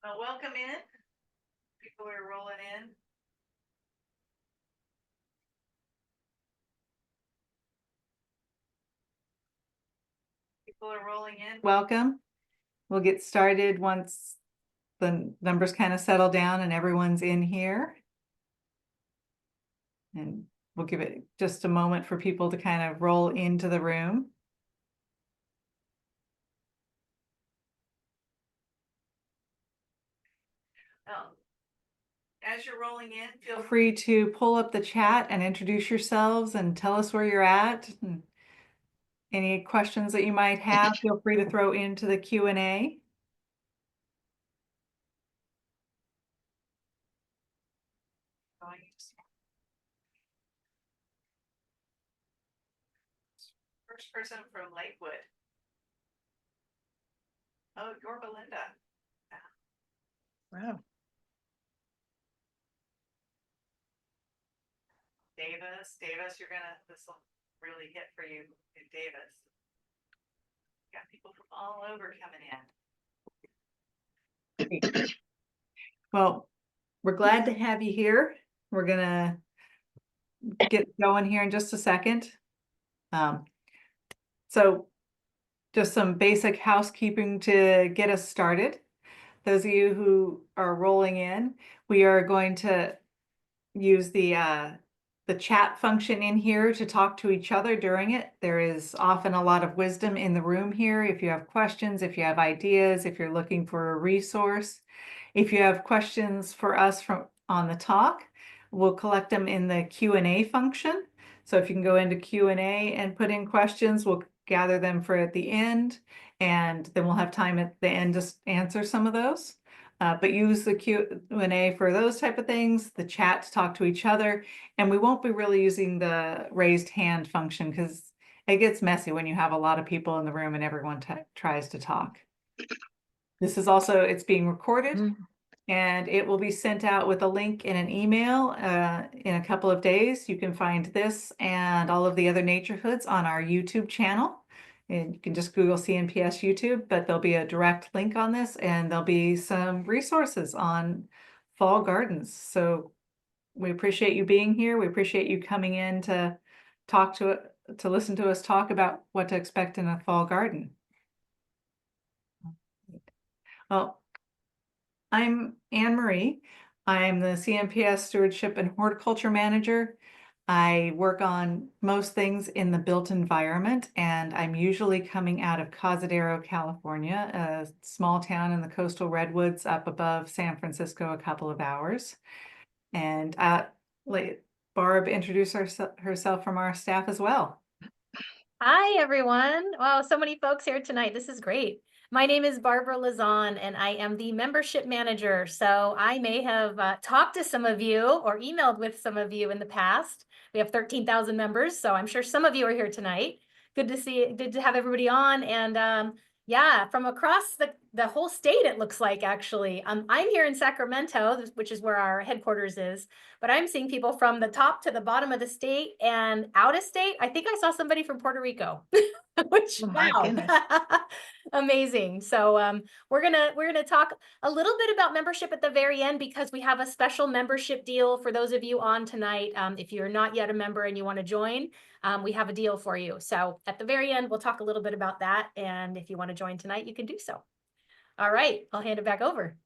Well, welcome in. People are rolling in. People are rolling in. Welcome. We'll get started once the numbers kind of settle down and everyone's in here. And we'll give it just a moment for people to kind of roll into the room. As you're rolling in, feel free to pull up the chat and introduce yourselves and tell us where you're at. And any questions that you might have, feel free to throw into the Q&A. First person from Lakewood. Oh, you're Belinda. Wow. Davis, this will really hit for you in Davis. Got people from all over coming in. Well, we're glad to have you here. We're gonna get going here in just a second. So just some basic housekeeping to get us started. Those of you who are rolling in, we are going to use the chat function in here to talk to each other during it. There is often a lot of wisdom in the room here. If you have questions, if you have ideas, if you're looking for a resource, if you have questions for us on the talk, we'll collect them in the Q&A function. So if you can go into Q&A and put in questions, we'll gather them for at the end, and then we'll have time at the end to answer some of those. But use the Q&A for those type of things, the chat to talk to each other, and we won't be really using the raised hand function because it gets messy when you have a lot of people in the room and everyone tries to talk. This is also, it's being recorded, and it will be sent out with a link in an email in a couple of days. You can find this and all of the other Naturehoods on our YouTube channel. And you can just Google CNPS YouTube, but there'll be a direct link on this, and there'll be some resources on fall gardens. So we appreciate you being here. We appreciate you coming in to listen to us talk about what to expect in a fall garden. Well, I'm Anne Marie. I'm the CNPS Stewardship and Horticulture Manager. I work on most things in the built environment, and I'm usually coming out of Cazadero, California, a small town in the coastal redwoods up above San Francisco, a couple of hours. And let Barb introduce herself from our staff as well. Hi, everyone. Wow, so many folks here tonight. This is great. My name is Barbara Lazan, and I am the membership manager. So I may have talked to some of you or emailed with some of you in the past. We have 13,000 members, so I'm sure some of you are here tonight. Good to have everybody on. And yeah, from across the whole state, it looks like, actually. I'm here in Sacramento, which is where our headquarters is, but I'm seeing people from the top to the bottom of the state and out of state. I think I saw somebody from Puerto Rico, which, Oh my goodness. amazing. So we're gonna talk a little bit about membership at the very end, because we have a special membership deal for those of you on tonight. If you're not yet a member and you want to join, we have a deal for you. So at the very end, we'll talk a little bit about that. And if you want to join tonight, you can do so. All right, I'll hand it back over.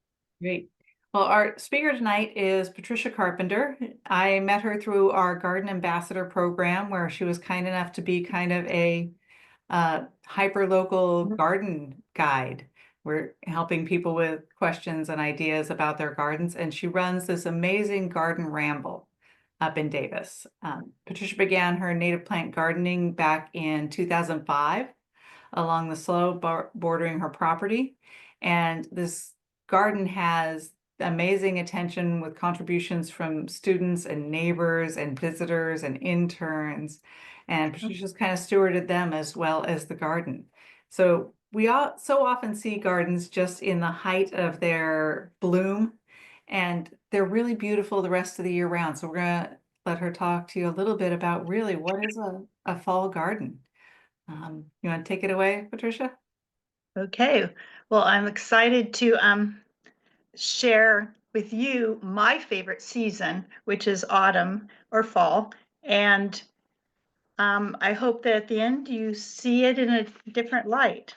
Great. Well, our speaker tonight is Patricia Carpenter. I met her through our Garden Ambassador program, where she was kind enough to be kind of a hyper-local garden guide. We're helping people with questions and ideas about their gardens, and she runs this amazing garden ramble up in Davis. Patricia began her native plant gardening back in 2005 along the slope bordering her property, and this garden has amazing attention with contributions from students and neighbors and visitors and interns, and Patricia's kind of stewarded them as well as the garden. So we so often see gardens just in the height of their bloom, and they're really beautiful the rest of the year round. So we're gonna let her talk to you a little bit about really what is a fall garden. You want to take it away, Patricia? Okay. Well, I'm excited to share with you my favorite season, which is autumn or fall. And I hope that at the end you see it in a different light.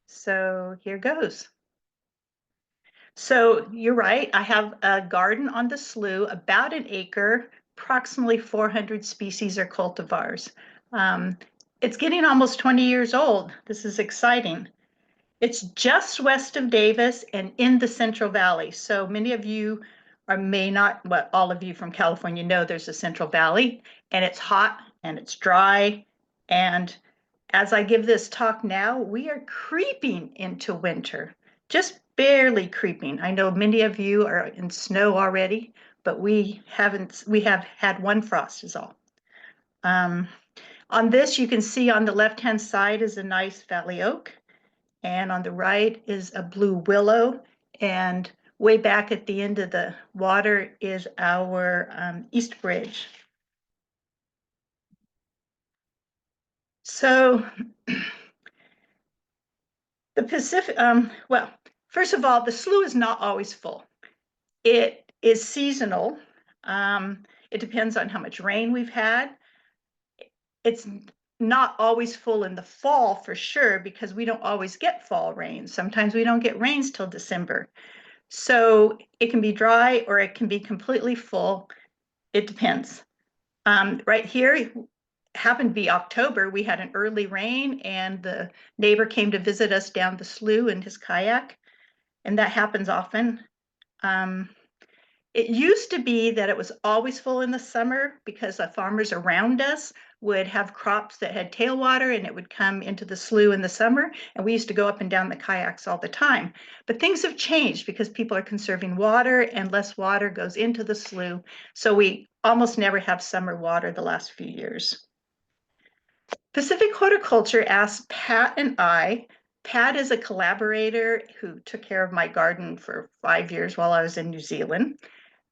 So here goes. So you're right, I have a garden on the slough, about an acre, approximately 400 species or cultivars. It's getting almost 20 years old. This is exciting. It's just west of Davis and in the Central Valley. So many of you may not, well, all of you from California know there's a Central Valley, and it's hot and it's dry. And as I give this talk now, we are creeping into winter, just barely creeping. I know many of you are in snow already, but we have had one frost is all. On this, you can see on the left-hand side is a nice valley oak. And on the right is a blue willow. And way back at the end of the water is our East Bridge. So the Pacific, well, first of all, the slough is not always full. It is seasonal. It depends on how much rain we've had. It's not always full in the fall for sure, because we don't always get fall rains. Sometimes we don't get rains till December. So it can be dry or it can be completely full. It depends. Right here happened to be October. We had an early rain and the neighbor came to visit us down the slough in his kayak. And that happens often. It used to be that it was always full in the summer because the farmers around us would have crops that had tailwater and it would come into the slough in the summer. And we used to go up and down the kayaks all the time. But things have changed because people are conserving water and less water goes into the slough. So we almost never have summer water the last few years. Pacific Horticulture asked Pat and I. Pat is a collaborator who took care of my garden for 5 years while I was in New Zealand.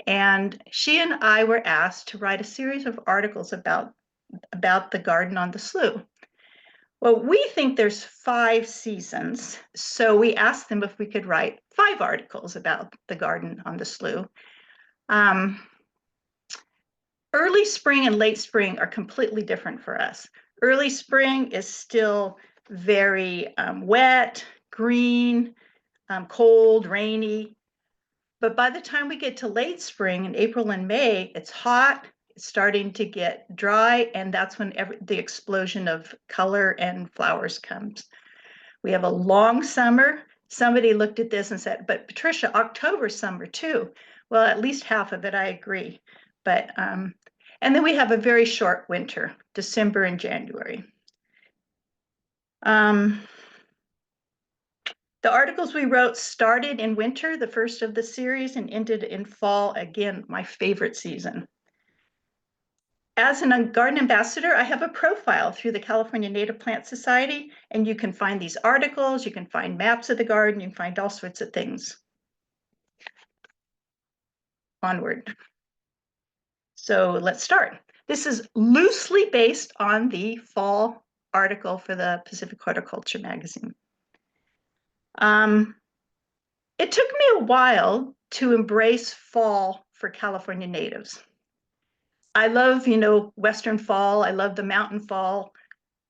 And she and I were asked to write a series of articles about the garden on the slough. Well, we think there's 5 seasons, so we asked them if we could write 5 articles about the garden on the slough. Early spring and late spring are completely different for us. Early spring is still very wet, green, cold, rainy. But by the time we get to late spring in April and May, it's hot, it's starting to get dry, and that's when the explosion of color and flowers comes. We have a long summer. Somebody looked at this and said, but Patricia, October's summer too. Well, at least half of it, I agree. But, and then we have a very short winter, December and January. The articles we wrote started in winter, the first of the series, and ended in fall, again, my favorite season. As a garden ambassador, I have a profile through the California Native Plant Society, and you can find these articles, you can find maps of the garden, you can find all sorts of things. Onward. So let's start. This is loosely based on the fall article for the Pacific Horticulture magazine. It took me a while to embrace fall for California natives. I love, Western fall. I love the mountain fall.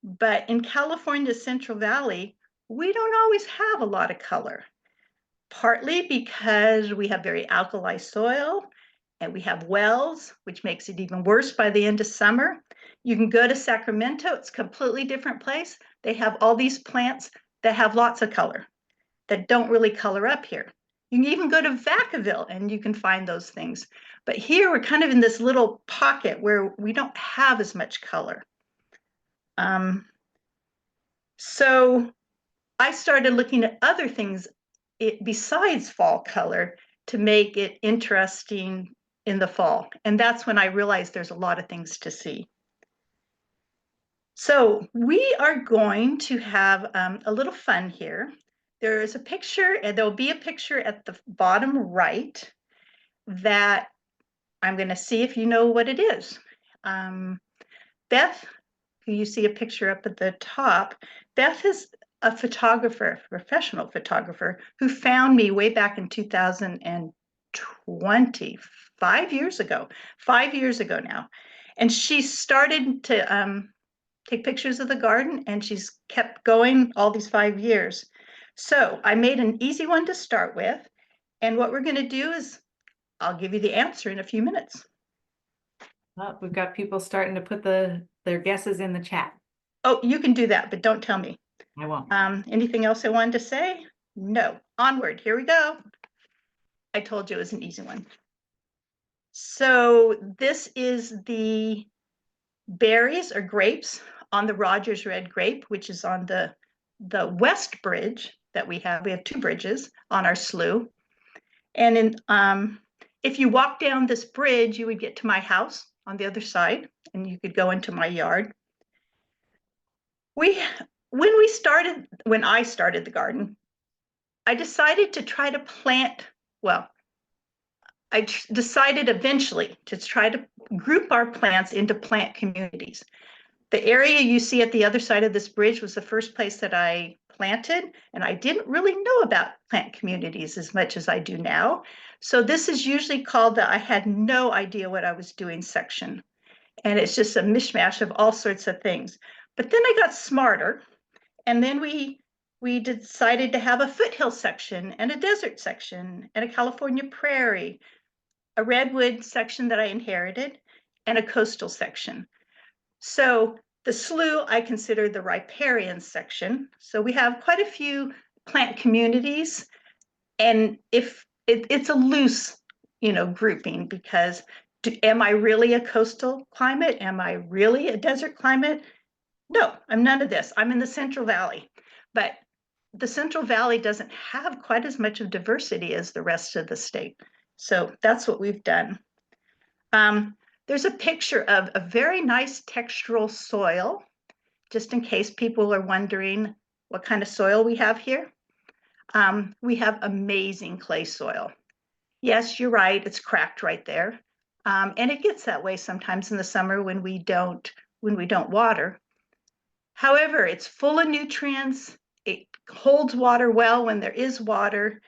But in California's Central Valley, we don't always have a lot of color, partly because we have very alkali soil and we have wells, which makes it even worse by the end of summer. You can go to Sacramento. It's a completely different place. They have all these plants that have lots of color that don't really color up here. You can even go to Vacaville and you can find those things. But here we're kind of in this little pocket where we don't have as much color. So I started looking at other things besides fall color to make it interesting in the fall. And that's when I realized there's a lot of things to see. So we are going to have a little fun here. There is a picture, and there'll be a picture at the bottom right that I'm going to see if you know what it is. Beth, who you see a picture up at the top, Beth has a photographer, professional photographer, who found me way back in 2020, 5 years ago now. And she started to take pictures of the garden, and she's kept going all these 5 years. So I made an easy one to start with. And what we're going to do is I'll give you the answer in a few minutes. Well, we've got people starting to put their guesses in the chat. Oh, you can do that, but don't tell me. I won't. Anything else I wanted to say? No. Onward. Here we go. I told you it was an easy one. So this is the berries or grapes on the Rogers red grape, which is on the west bridge that we have. We have 2 bridges on our slough. And if you walk down this bridge, you would get to my house on the other side, and you could go into my yard. When I started the garden, I decided to try to plant, well, I decided eventually to try to group our plants into plant communities. The area you see at the other side of this bridge was the first place that I planted, and I didn't really know about plant communities as much as I do now. So this is usually called the I had no idea what I was doing section. And it's just a mishmash of all sorts of things. But then I got smarter, and then we decided to have a foothill section and a desert section and a California prairie, a redwood section that I inherited, and a coastal section. So the slough I consider the riparian section. So we have quite a few plant communities, and if it's a loose, grouping, because am I really a coastal climate? Am I really a desert climate? No, I'm none of this. I'm in the Central Valley, but the Central Valley doesn't have quite as much of diversity as the rest of the state. So that's what we've done. There's a picture of a very nice textural soil, just in case people are wondering what kind of soil we have here. We have amazing clay soil. Yes, you're right, it's cracked right there. And it gets that way sometimes in the summer when we don't water. However, it's full of nutrients. It holds water well when there is water.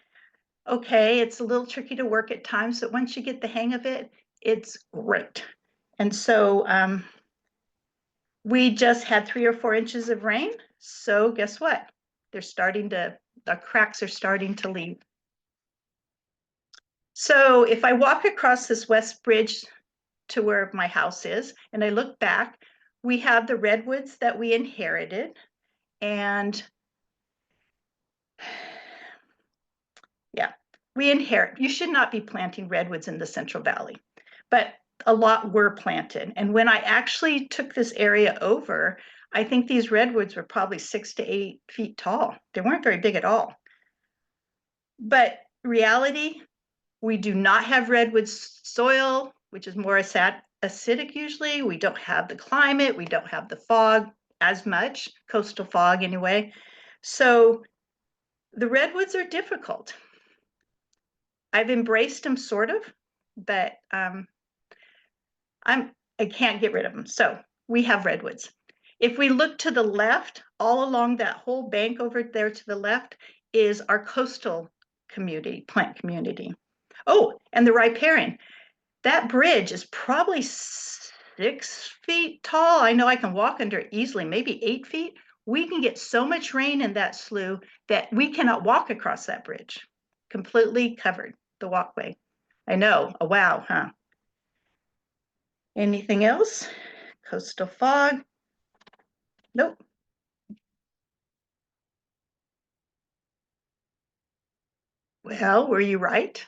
Okay, it's a little tricky to work at times, but once you get the hang of it, it's great. And so we just had 3 or 4 inches of rain. So guess what? The cracks are starting to leave. So if I walk across this west bridge to where my house is, and I look back, we have the redwoods that we inherited. And yeah, you should not be planting redwoods in the Central Valley, but a lot were planted. And when I actually took this area over, I think these redwoods were probably 6 to 8 feet tall. They weren't very big at all. But reality, we do not have redwood soil, which is more acidic usually. We don't have the climate. We don't have the fog as much, coastal fog anyway. So the redwoods are difficult. I've embraced them sort of, but I can't get rid of them. So we have redwoods. If we look to the left, all along that whole bank over there to the left is our coastal community, plant community. Oh, and the riparian. That bridge is probably 6 feet tall. I know I can walk under it easily, maybe 8 feet. We can get so much rain in that slough that we cannot walk across that bridge. Completely covered the walkway. I know, a wow, huh? Anything else? Coastal fog? Nope. Well, were you right?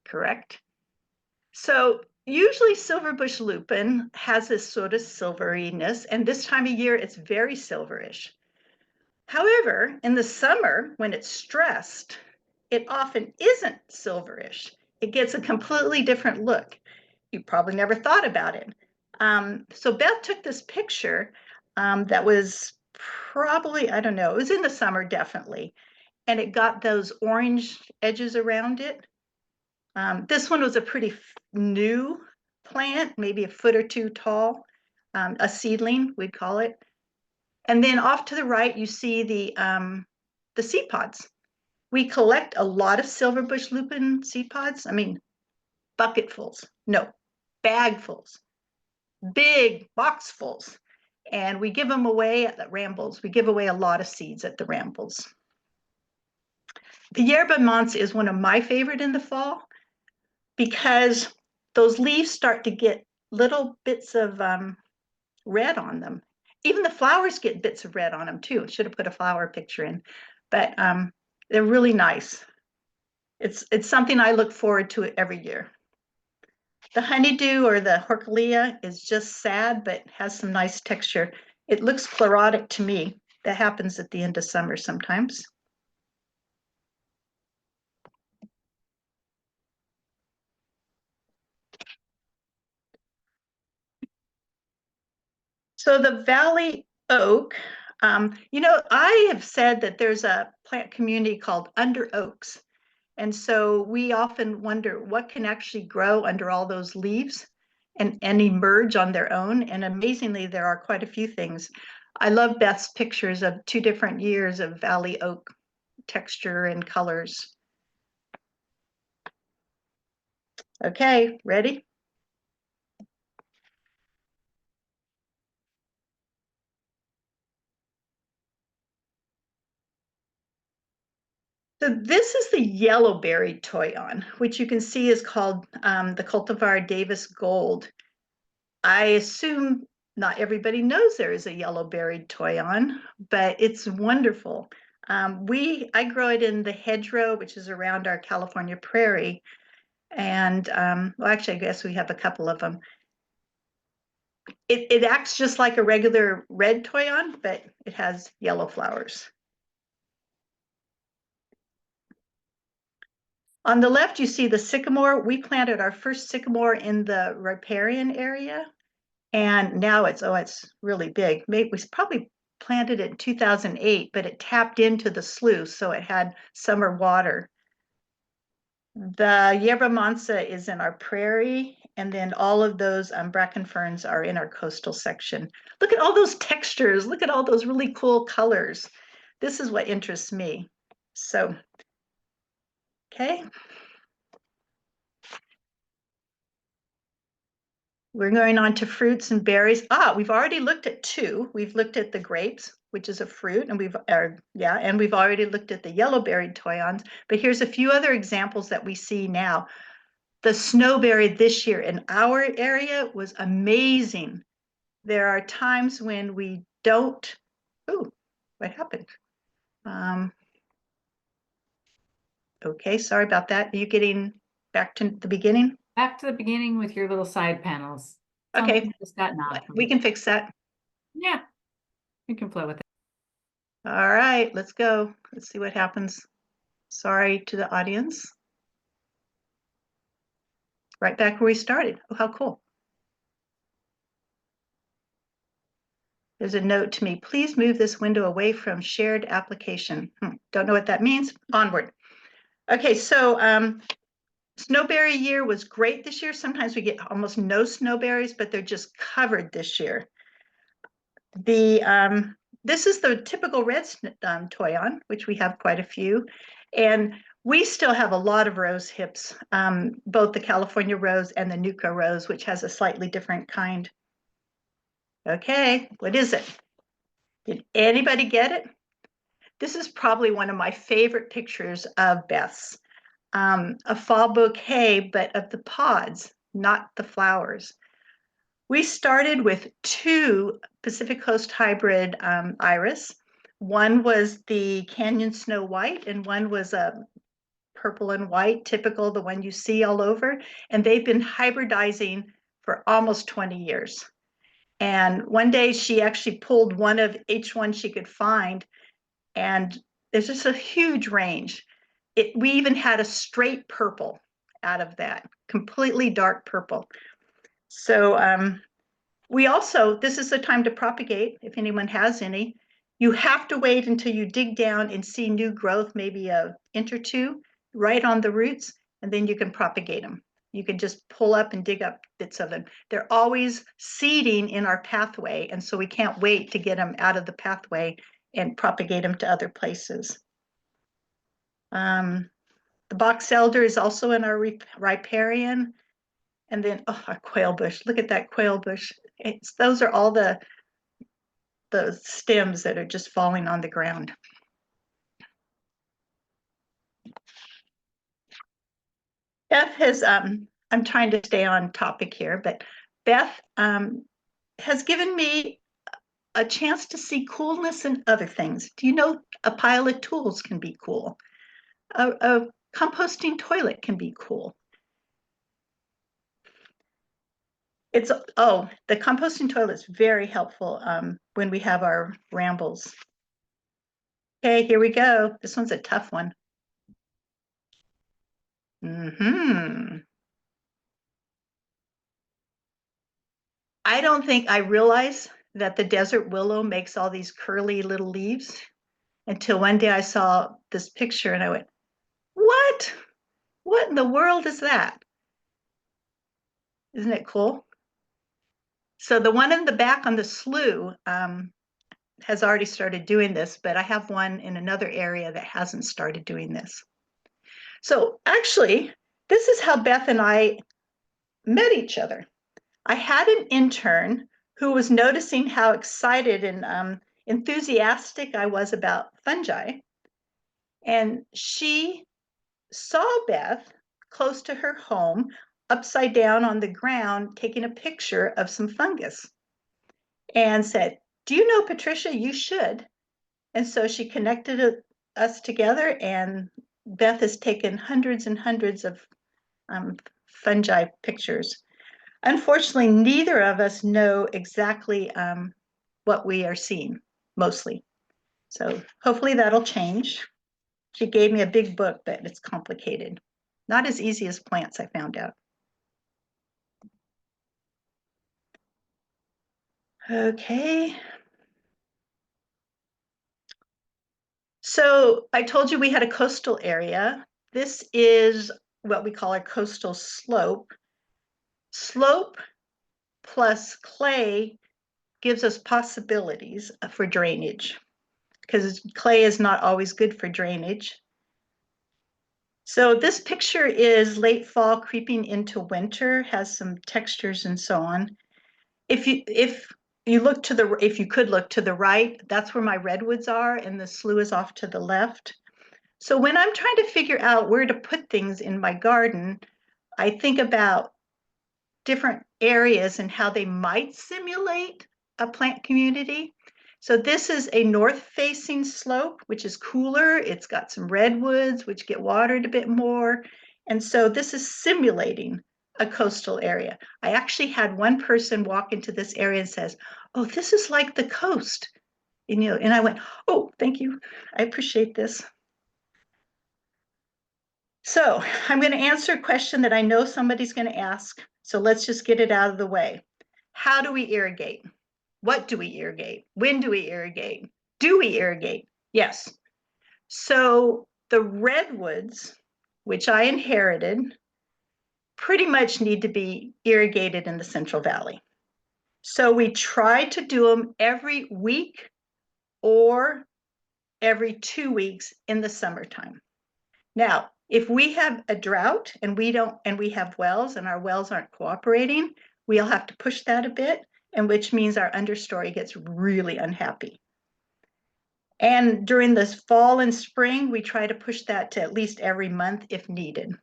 Correct. So usually silverbush lupin has this sort of silveriness, and this time of year it's very silverish. However, in the summer, when it's stressed, it often isn't silverish. It gets a completely different look. You probably never thought about it. So Beth took this picture that was probably, I don't know, it was in the summer definitely, and it got those orange edges around it. This one was a pretty new plant, maybe a foot or 2 tall, a seedling, we'd call it. And then off to the right, you see the seed pods. We collect a lot of silverbush lupin seed pods. I mean, bucketfuls, no, bagfuls, big boxfuls. And we give them away at the rambles. We give away a lot of seeds at the rambles. The yerba mate is one of my favorite in the fall because those leaves start to get little bits of red on them. Even the flowers get bits of red on them too. Should have put a flower picture in, but they're really nice. It's something I look forward to every year. The honeydew or the horchilea is just sad, but has some nice texture. It looks chlorotic to me. That happens at the end of summer sometimes. So the valley oak, I have said that there's a plant community called under oaks. And so we often wonder what can actually grow under all those leaves and emerge on their own. And amazingly, there are quite a few things. I love Beth's pictures of 2 different years of valley oak texture and colors. Okay, ready? So this is the yellow-berried toyon, which you can see is called the cultivar Davis Gold. I assume not everybody knows there is a yellow-berried toyon, but it's wonderful. I grow it in the hedgerow, which is around our California prairie. And well, actually, I guess we have a couple of them. It acts just like a regular red toyon, but it has yellow flowers. On the left, you see the sycamore. We planted our first sycamore in the riparian area, and now it's really big. We probably planted it in 2008, but it tapped into the sluice, so it had summer water. The yerba mansa is in our prairie, and then all of those bracken ferns are in our coastal section. Look at all those textures. Look at all those really cool colors. This is what interests me. So, okay. We're going on to fruits and berries. We've already looked at 2. We've looked at the grapes, which is a fruit, and we've already looked at the yellow-berried toyons. But here's a few other examples that we see now. The snowberry this year in our area was amazing. There are times when we don't. Oh, what happened? Okay, sorry about that. Are you getting back to the beginning? Back to the beginning with your little side panels. Okay. Something just got knocked. We can fix that. Yeah, we can play with it. All right, let's go. Let's see what happens. Sorry to the audience. Right back where we started. Oh, how cool. There's a note to me. Please move this window away from shared application. Don't know what that means. Onward. Okay, so snowberry year was great this year. Sometimes we get almost no snowberries, but they're just covered this year. This is the typical red toyon, which we have quite a few. And we still have a lot of rose hips, both the California rose and the Nuka rose, which has a slightly different kind. Okay, what is it? Did anybody get it? This is probably one of my favorite pictures of Beth's. A fall bouquet, but of the pods, not the flowers. We started with 2 Pacific Coast hybrid iris. One was the Canyon Snow White, and one was a purple and white, typical, the one you see all over. And they've been hybridizing for almost 20 years. And one day she actually pulled one of each one she could find, and there's just a huge range. We even had a straight purple out of that, completely dark purple. So this is the time to propagate, if anyone has any. You have to wait until you dig down and see new growth, maybe an inch or 2, right on the roots, and then you can propagate them. You can just pull up and dig up bits of them. They're always seeding in our pathway, and so we can't wait to get them out of the pathway and propagate them to other places. The box elder is also in our riparian. And then, oh, our quail bush. Look at that quail bush. Those are all the stems that are just falling on the ground. Beth has, I'm trying to stay on topic here, but Beth has given me a chance to see coolness in other things. Do you know a pile of tools can be cool? A composting toilet can be cool. The composting toilet is very helpful when we have our rambles. Okay, here we go. This one's a tough one. I don't think I realized that the desert willow makes all these curly little leaves until one day I saw this picture and I went, what? What in the world is that? Isn't it cool? So the one in the back on the slough has already started doing this, but I have one in another area that hasn't started doing this. So actually, this is how Beth and I met each other. I had an intern who was noticing how excited and enthusiastic I was about fungi. And she saw Beth close to her home, upside down on the ground, taking a picture of some fungus and said, do you know Patricia? You should. And so she connected us together, and Beth has taken hundreds and hundreds of fungi pictures. Unfortunately, neither of us know exactly what we are seeing, mostly. So hopefully that'll change. She gave me a big book, but it's complicated. Not as easy as plants, I found out. Okay. So I told you we had a coastal area. This is what we call a coastal slope. Slope plus clay gives us possibilities for drainage, because clay is not always good for drainage. So this picture is late fall creeping into winter, has some textures and so on. If you could look to the right, that's where my redwoods are, and the slough is off to the left. So when I'm trying to figure out where to put things in my garden, I think about different areas and how they might simulate a plant community. So this is a north-facing slope, which is cooler. It's got some redwoods, which get watered a bit more. And so this is simulating a coastal area. I actually had one person walk into this area and says, oh, this is like the coast. And I went, oh, thank you. I appreciate this. So I'm going to answer a question that I know somebody's going to ask. So let's just get it out of the way. How do we irrigate? What do we irrigate? When do we irrigate? Do we irrigate? Yes. So the redwoods, which I inherited, pretty much need to be irrigated in the Central Valley. So we try to do them every week or every 2 weeks in the summertime. Now, if we have a drought and we have wells and our wells aren't cooperating, we'll have to push that a bit, and which means our understory gets really unhappy. And during this fall and spring, we try to push that to at least every month if needed.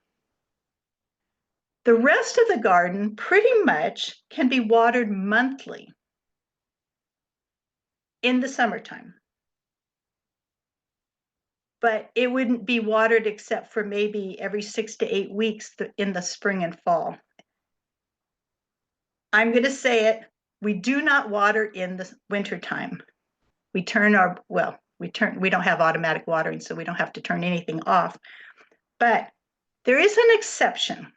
The rest of the garden pretty much can be watered monthly in the summertime. But it wouldn't be watered except for maybe every 6 to 8 weeks in the spring and fall. I'm going to say it, we do not water in the wintertime. We don't have automatic watering, so we don't have to turn anything off. But there is an exception.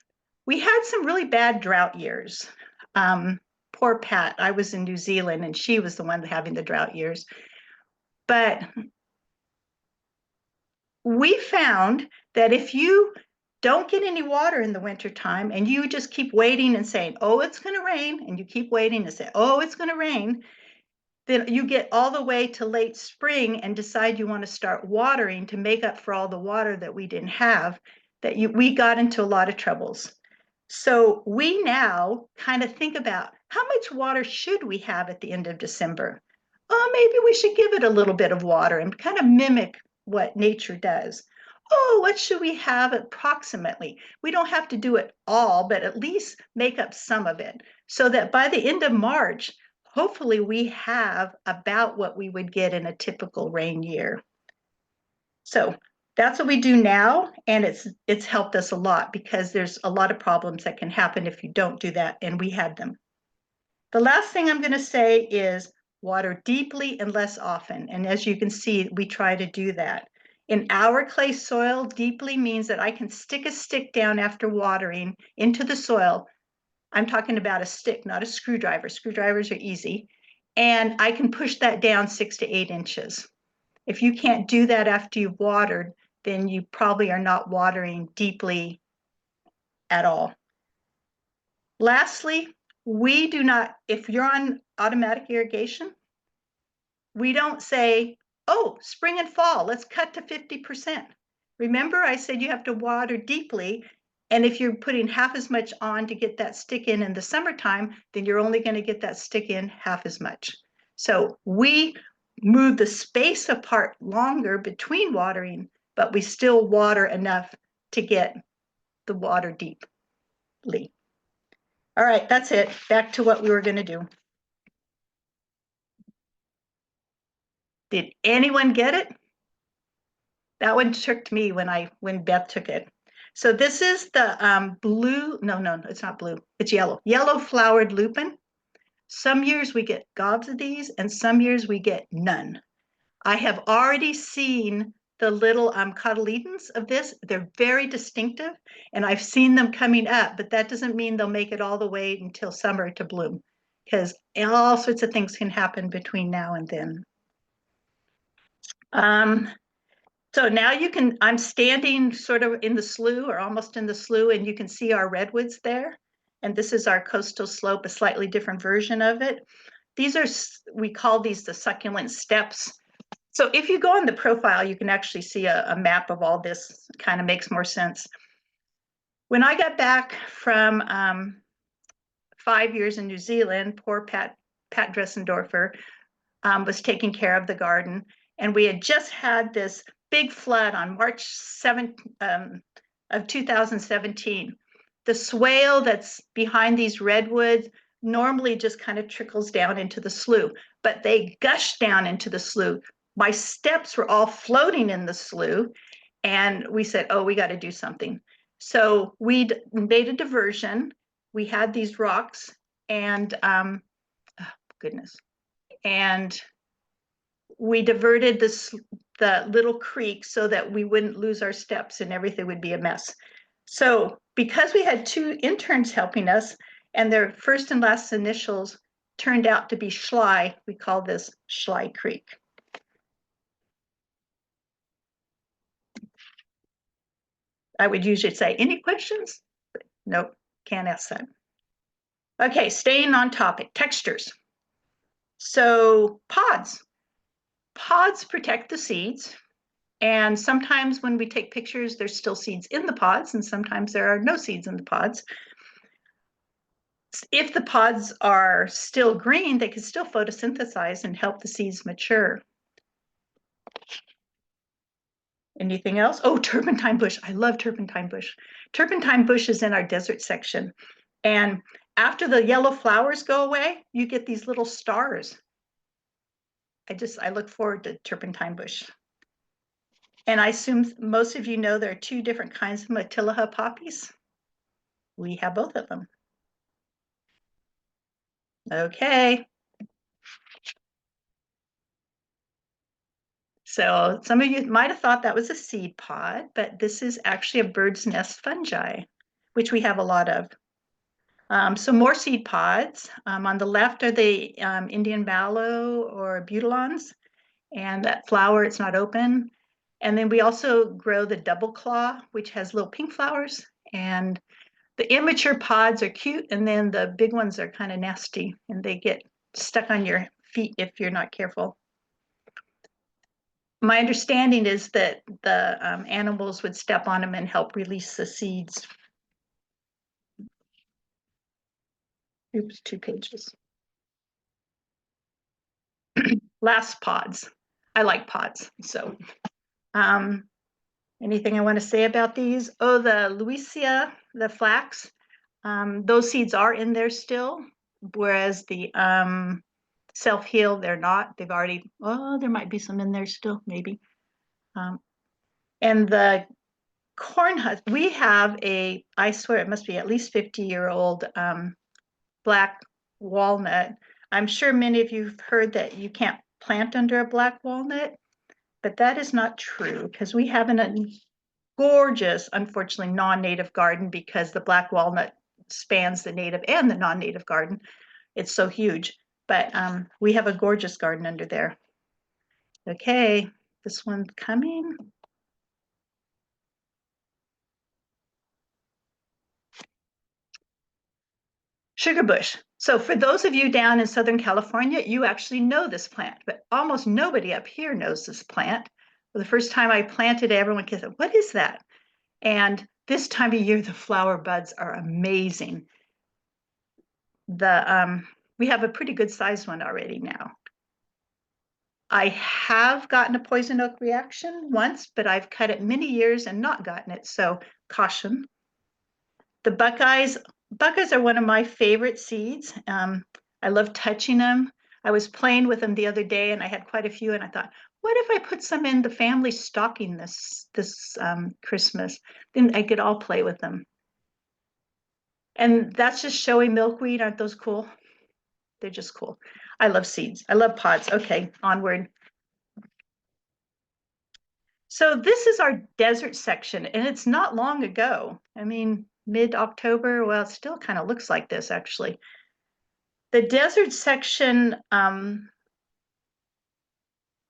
We had some really bad drought years. Poor Pat, I was in New Zealand and she was the one having the drought years. But we found that if you don't get any water in the wintertime, and you just keep waiting and saying, oh, it's going to rain, and you keep waiting and say, oh, it's going to rain, then you get all the way to late spring and decide you want to start watering to make up for all the water that we didn't have, we got into a lot of troubles. So we now kind of think about how much water should we have at the end of December? Oh, maybe we should give it a little bit of water and kind of mimic what nature does. Oh, what should we have approximately? We don't have to do it all, but at least make up some of it so that by the end of March, hopefully we have about what we would get in a typical rain year. So that's what we do now, and it's helped us a lot because there's a lot of problems that can happen if you don't do that, and we had them. The last thing I'm going to say is water deeply and less often, and as you can see, we try to do that. In our clay soil, deeply means that I can stick a stick down after watering into the soil. I'm talking about a stick, not a screwdriver. Screwdrivers are easy, and I can push that down 6 to 8 inches. If you can't do that after you've watered, then you probably are not watering deeply at all. Lastly, we do not, if you're on automatic irrigation, we don't say, oh, spring and fall, let's cut to 50%. Remember, I said you have to water deeply, and if you're putting half as much on to get that stick in the summertime, then you're only going to get that stick in half as much. So we move the space apart longer between watering, but we still water enough to get the water deeply. All right, that's it. Back to what we were going to do. Did anyone get it? That one tricked me when Beth took it. So this is the blue, no, it's not blue, it's yellow flowered lupin. Some years we get gobs of these, and some years we get none. I have already seen the little cotyledons of this. They're very distinctive, and I've seen them coming up, but that doesn't mean they'll make it all the way until summer to bloom, because all sorts of things can happen between now and then. So now I'm standing sort of in the slough or almost in the slough, and you can see our redwoods there. And this is our coastal slope, a slightly different version of it. We call these the succulent steps. So if you go on the profile, you can actually see a map of all this. Kind of makes more sense. When I got back from 5 years in New Zealand, poor Pat Dressendorfer was taking care of the garden, and we had just had this big flood on March 7th of 2017. The swale that's behind these redwoods normally just kind of trickles down into the slough, but they gushed down into the slough. My steps were all floating in the slough, and we said, oh, we got to do something. So we made a diversion. We had these rocks, and oh, goodness. And we diverted the little creek so that we wouldn't lose our steps and everything would be a mess. So because we had 2 interns helping us, and their first and last initials turned out to be Schley, we call this Schley Creek. I would usually say, any questions? But nope, can't ask that. Okay, staying on topic, textures. So pods. Pods protect the seeds, and sometimes when we take pictures, there's still seeds in the pods, and sometimes there are no seeds in the pods. If the pods are still green, they can still photosynthesize and help the seeds mature. Anything else? Oh, turpentine bush. I love turpentine bush. Turpentine bush is in our desert section, and after the yellow flowers go away, you get these little stars. I look forward to turpentine bush. And I assume most of you know there are 2 different kinds of Matilaha poppies. We have both of them. Okay. So some of you might have thought that was a seed pod, but this is actually a bird's nest fungi, which we have a lot of. So more seed pods. On the left are the Indian mallow or butyllons, and that flower, it's not open. And then we also grow the double claw, which has little pink flowers. And the immature pods are cute, and then the big ones are kind of nasty, and they get stuck on your feet if you're not careful. My understanding is that the animals would step on them and help release the seeds. Oops, 2 pages. Last pods. I like pods. So anything I want to say about these? Oh, the Louisia, the flax, those seeds are in there still, whereas the self-heal, they're not. They've already, oh, there might be some in there still, maybe. And the corn husk, we have a, I swear it must be at least 50-year-old black walnut. I'm sure many of you have heard that you can't plant under a black walnut, but that is not true because we have a gorgeous, unfortunately, non-native garden because the black walnut spans the native and the non-native garden. It's so huge, but we have a gorgeous garden under there. Okay, this one coming. Sugar bush. So for those of you down in Southern California, you actually know this plant, but almost nobody up here knows this plant. For the first time I planted it, everyone said, what is that? And this time of year, the flower buds are amazing. We have a pretty good sized one already now. I have gotten a poison oak reaction once, but I've cut it many years and not gotten it, so caution. The buckeyes are one of my favorite seeds. I love touching them. I was playing with them the other day and I had quite a few and I thought, what if I put some in the family stocking this Christmas? Then I could all play with them. And that's just showy milkweed. Aren't those cool? They're just cool. I love seeds. I love pods. Okay, onward. So this is our desert section, and it's not long ago. I mean, mid-October. Well, it still kind of looks like this, actually. The desert section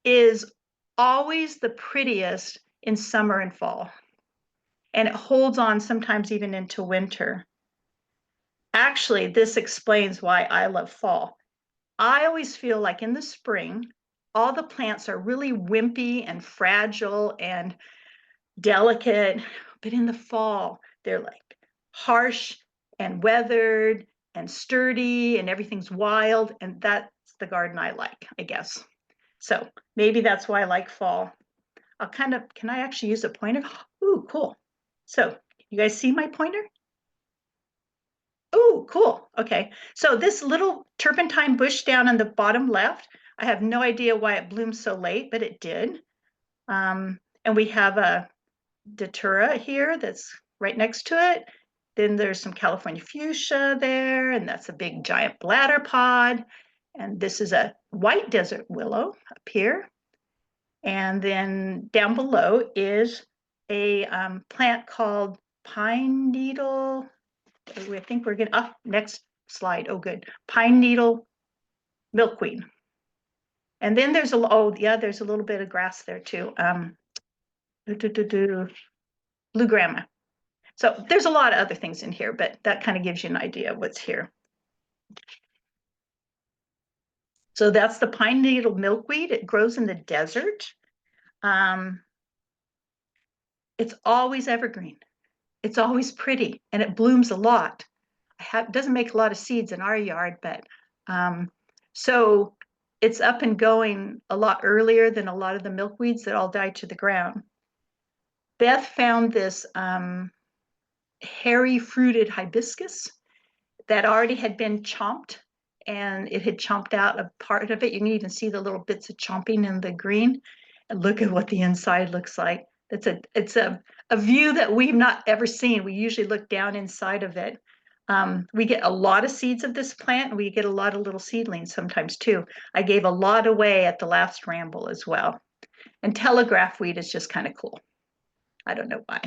is always the prettiest in summer and fall, and it holds on sometimes even into winter. Actually, this explains why I love fall. I always feel like in the spring, all the plants are really wimpy and fragile and delicate, but in the fall, they're like harsh and weathered and sturdy and everything's wild. And that's the garden I like, I guess. So maybe that's why I like fall. Can I actually use a pointer? Ooh, cool. So you guys see my pointer? Oh, cool. Okay. So this little turpentine bush down on the bottom left, I have no idea why it bloomed so late, but it did. And we have a datura here that's right next to it. Then there's some California fuchsia there, and that's a big giant bladder pod. And this is a white desert willow up here. And then down below is a plant called pine needle. I think we're getting, next slide. Oh, good. Pine needle milkweed. And then there's there's a little bit of grass there too. Blue grama. So there's a lot of other things in here, but that kind of gives you an idea of what's here. So that's the pine needle milkweed. It grows in the desert. It's always evergreen. It's always pretty, and it blooms a lot. Doesn't make a lot of seeds in our yard, but so it's up and going a lot earlier than a lot of the milkweeds that all die to the ground. Beth found this hairy fruited hibiscus that already had been chomped, and it had chomped out a part of it. You can even see the little bits of chomping in the green. And look at what the inside looks like. It's a view that we've not ever seen. We usually look down inside of it. We get a lot of seeds of this plant, and we get a lot of little seedlings sometimes too. I gave a lot away at the last ramble as well. And telegraph weed is just kind of cool. I don't know why.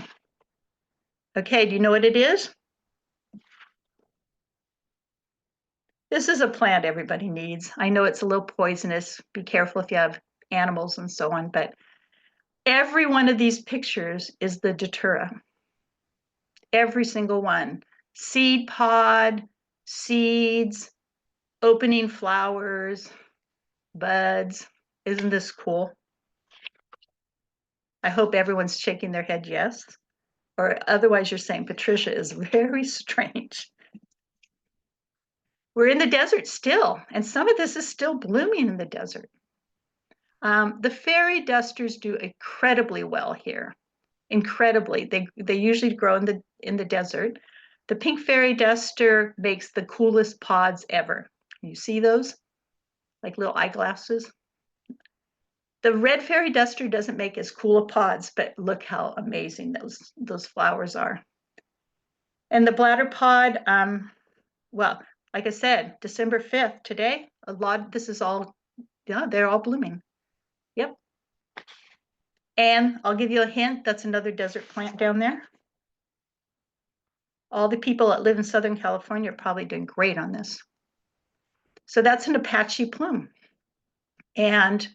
Okay, do you know what it is? This is a plant everybody needs. I know it's a little poisonous. Be careful if you have animals and so on, but Every one of these pictures is the datura. Every single one. Seed pod, seeds, opening flowers, buds. Isn't this cool? I hope everyone's shaking their head yes. Or otherwise you're saying Patricia is very strange. We're in the desert still, and some of this is still blooming in the desert. The fairy dusters do incredibly well here. Incredibly. They usually grow in the desert. The pink fairy duster makes the coolest pods ever. You see those? Like little eyeglasses. The red fairy duster doesn't make as cool a pods, but look how amazing those flowers are. And the bladder pod, well, like I said, December 5th, today, this is all, yeah, they're all blooming. Yep. And I'll give you a hint, that's another desert plant down there. All the people that live in Southern California are probably doing great on this. So that's an Apache plume. And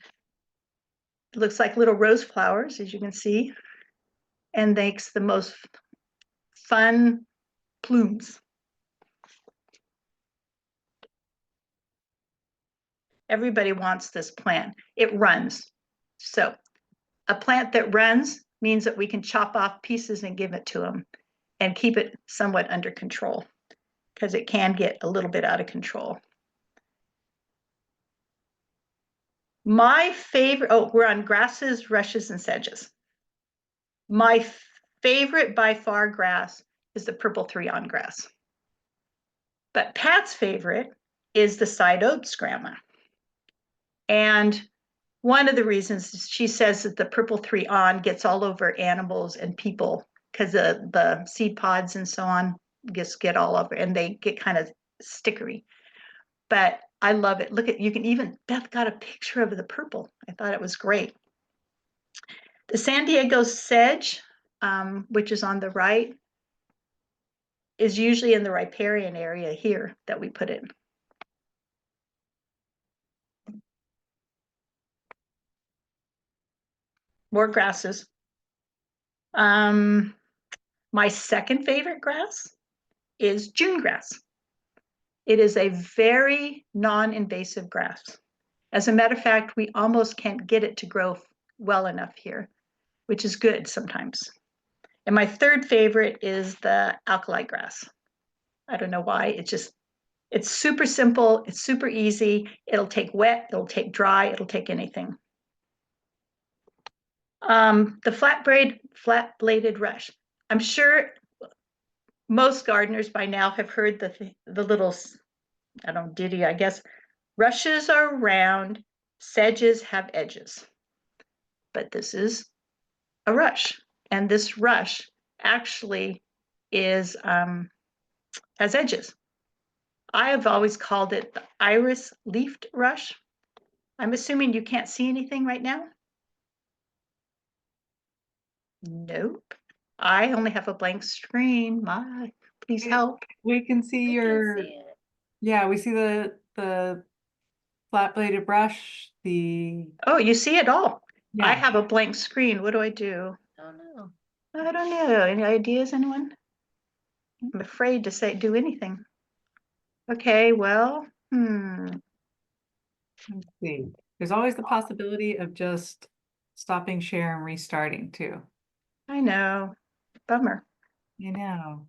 it looks like little rose flowers, as you can see, and makes the most fun plumes. Everybody wants this plant. It runs. So a plant that runs means that we can chop off pieces and give it to them and keep it somewhat under control, because it can get a little bit out of control. My favorite, oh, we're on grasses, rushes, and sedges. My favorite by far grass is the purple 3-on grass. But Pat's favorite is the side oats grandma. And one of the reasons she says that the purple 3-on gets all over animals and people because the seed pods and so on just get all over and they get kind of stickery. But I love it. Look at, you can even, Beth got a picture of the purple. I thought it was great. The San Diego sedge, which is on the right, is usually in the riparian area here that we put it. More grasses. My second favorite grass is June grass. It is a very non-invasive grass. As a matter of fact, we almost can't get it to grow well enough here, which is good sometimes. And my third favorite is the alkali grass. I don't know why, it's super simple, it's super easy. It'll take wet, it'll take dry, it'll take anything. The flat-bladed rush. I'm sure most gardeners by now have heard the little, I don't know, ditty, I guess. Rushes are round, sedges have edges. But this is a rush. And this rush actually is, has edges. I have always called it the iris leafed rush. I'm assuming you can't see anything right now? Nope. I only have a blank screen. Please help. We can see We your, can see it. yeah, we see the flat-bladed brush, Oh, you see it all. I yeah. have a blank screen. What do I do? Oh no. I don't know. Any ideas, anyone? I'm afraid to do anything. Okay, well, Let's see. There's always the possibility of just stopping share and restarting too. I know. Bummer. You know.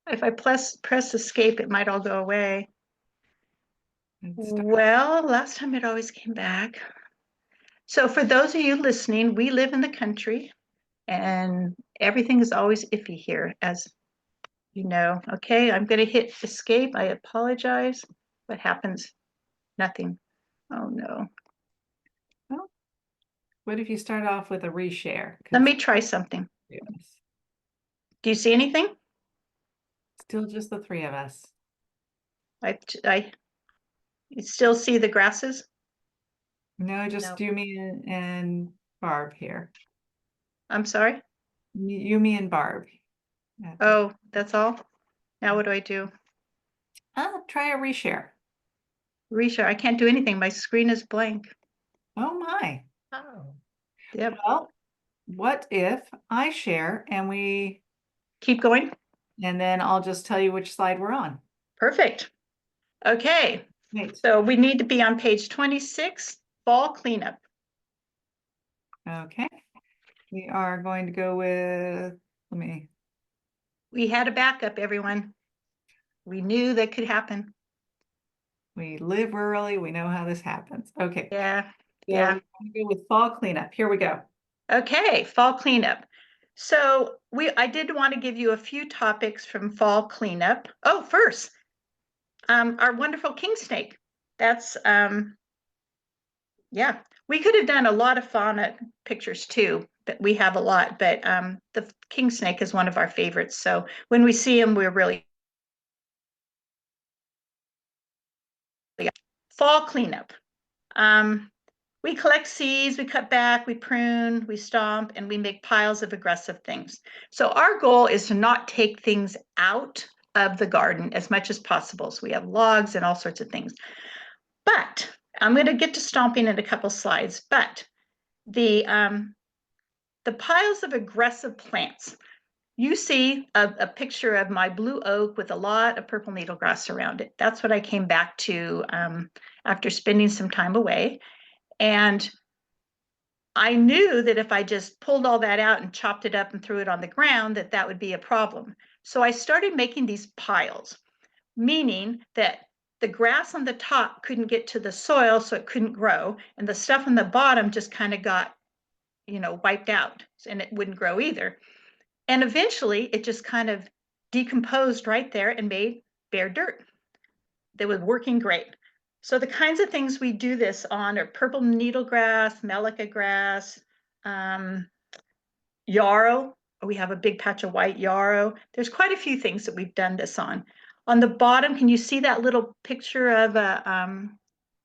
If I press escape, it might all go away. It's start- Well, last time it always came back. So for those of you listening, we live in the country and everything is always iffy here, as you know. Okay, I'm going to hit escape. I apologize. What happens? Nothing. Oh no. Well, what if you start off with a reshare? Let me try something. Yes. Do you see anything? Still just the three of us. You still see the grasses? No, just Nope. you, me, and Barb here. I'm sorry. You, me, and Barb. That's it. Oh, that's all? Now what do I do? Try a reshare. Reshare. I can't do anything. My screen is blank. Oh my. Oh. Yep. Well, what if I share and Keep going. and then I'll just tell you which slide we're on. Perfect. Okay, Wait, so we need to be on page 26, fall cleanup. okay. We are going to go with, We had a backup, everyone. We knew that could happen. we live rurally, we know how this happens. Okay. Yeah, So yeah. we're going to go with fall cleanup. Here we go. Okay, fall cleanup. So I did want to give you a few topics from fall cleanup. Oh, first, our wonderful king snake. That's yeah, we could have done a lot of fauna pictures too, but we have a lot, but the king snake is one of our favorites. So when we see him, we're really fall cleanup. We collect seeds, we cut back, we prune, we stomp, and we make piles of aggressive things. So our goal is to not take things out of the garden as much as possible. So we have logs and all sorts of things. But I'm going to get to stomping in a couple slides. But the piles of aggressive plants. You see a picture of my blue oak with a lot of purple needlegrass around it. That's what I came back to after spending some time away. And I knew that if I just pulled all that out and chopped it up and threw it on the ground, that would be a problem. So I started making these piles, meaning that the grass on the top couldn't get to the soil, so it couldn't grow. And the stuff on the bottom just kind of got, wiped out, and it wouldn't grow either. And eventually it just kind of decomposed right there and made bare dirt that was working great. So the kinds of things we do this on are purple needlegrass, melica grass, yarrow. We have a big patch of white yarrow. There's quite a few things that we've done this on. On the bottom, can you see that little picture of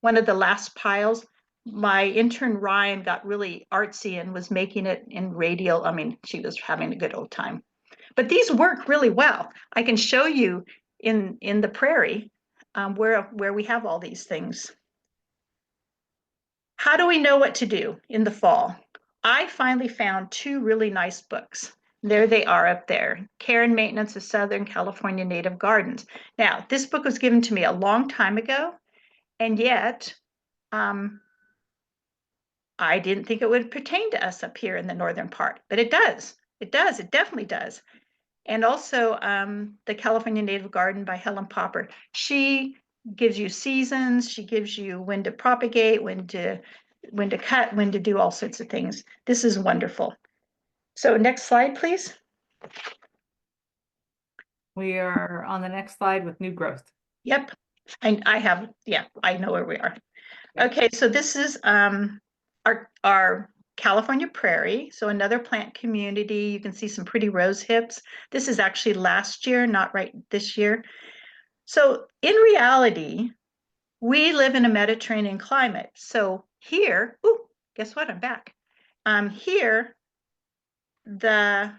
one of the last piles? My intern Ryan got really artsy and was making it in radial. I mean, she was having a good old time. But these work really well. I can show you in the prairie where we have all these things. How do we know what to do in the fall? I finally found two really nice books. There they are up there, Care and Maintenance of Southern California Native Gardens. Now, this book was given to me a long time ago, and yet I didn't think it would pertain to us up here in the northern part, but it does. It does. It definitely does. And also the California Native Garden by Helen Popper. She gives you seasons. She gives you when to propagate, when to cut, when to do all sorts of things. This is wonderful. So next slide, please. We are on the next slide with new growth. Yep. I have, yeah, I know where we are. Okay, so this is our California prairie. So another plant community. You can see some pretty rose hips. This is actually last year, not right this year. So in reality, we live in a Mediterranean climate. So here, ooh, guess what? I'm back. Here, the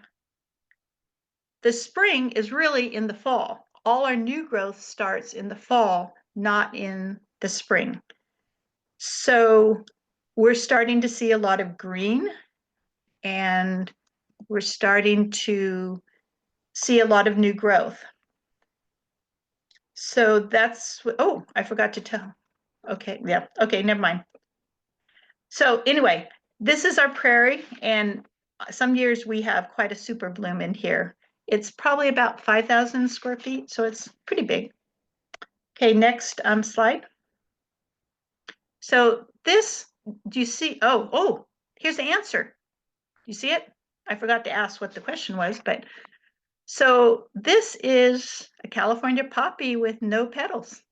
spring is really in the fall. All our new growth starts in the fall, not in the spring. So we're starting to see a lot of green, and we're starting to see a lot of new growth. So that's, oh, I forgot to tell. Okay, yeah, okay, never mind. So anyway, this is our prairie, and some years we have quite a super bloom in here. It's probably about 5,000 square feet, so it's pretty big. Okay, next slide. So this, do you see, oh, here's the answer. You see it? I forgot to ask what the question was, but so this is a California poppy with no petals,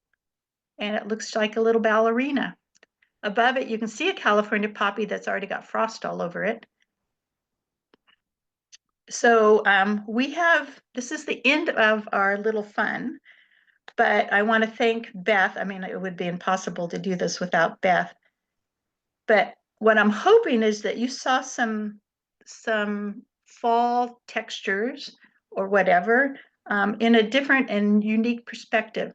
and it looks like a little ballerina. Above it, you can see a California poppy that's already got frost all over it. So this is the end of our little fun, but I want to thank Beth. I mean, it would be impossible to do this without Beth. But what I'm hoping is that you saw some fall textures or whatever in a different and unique perspective.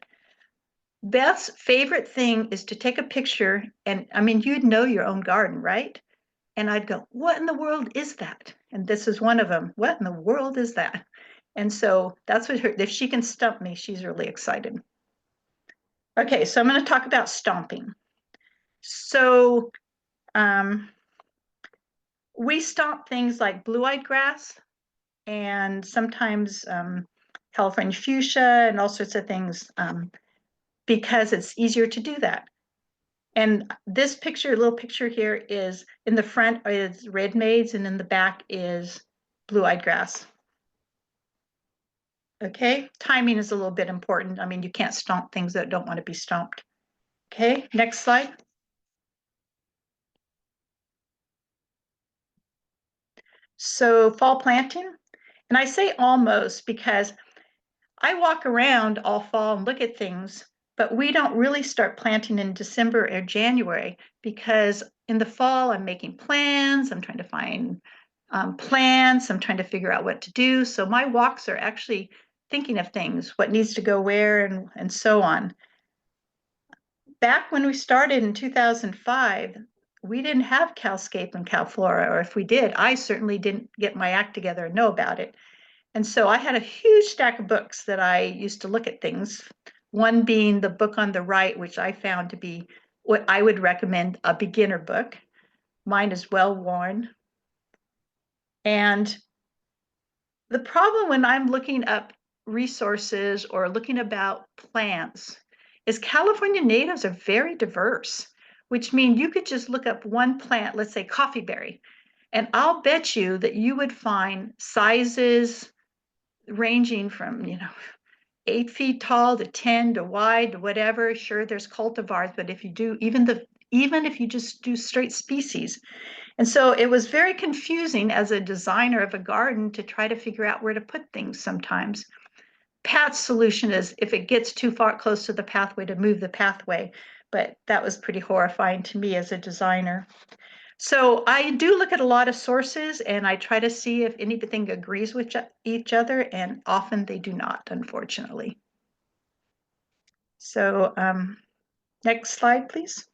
Beth's favorite thing is to take a picture, and I mean, you'd know your own garden, right? And I'd go, what in the world is that? And this is one of them. What in the world is that? And so that's what if she can stump me, she's really excited. Okay, so I'm going to talk about stomping. So we stomp things like blue-eyed grass and sometimes California fuchsia and all sorts of things because it's easier to do that. And this picture, little picture here is in the front is red maize and in the back is blue-eyed grass. Okay, timing is a little bit important. I mean, you can't stomp things that don't want to be stomped. Okay, next slide. So fall planting, and I say almost because I walk around all fall and look at things, but we don't really start planting in December or January because in the fall I'm making plans, I'm trying to find plants, I'm trying to figure out what to do. So my walks are actually thinking of things, what needs to go where and so on. Back when we started in 2005, we didn't have Calscape and Calflora, or if we did, I certainly didn't get my act together and know about it. And so I had a huge stack of books that I used to look at things, one being the book on the right, which I found to be what I would recommend a beginner book. Mine is well worn. And the problem when I'm looking up resources or looking about plants is California natives are very diverse, which means you could just look up one plant, let's say coffeeberry, and I'll bet you that you would find sizes ranging from, 8 feet tall to 10 to wide to whatever. Sure, there's cultivars, but if you do even if you just do straight species. And so it was very confusing as a designer of a garden to try to figure out where to put things sometimes. Pat's solution is if it gets too far close to the pathway to move the pathway, but that was pretty horrifying to me as a designer. So I do look at a lot of sources and I try to see if anything agrees with each other, and often they do not, unfortunately. So next slide, please.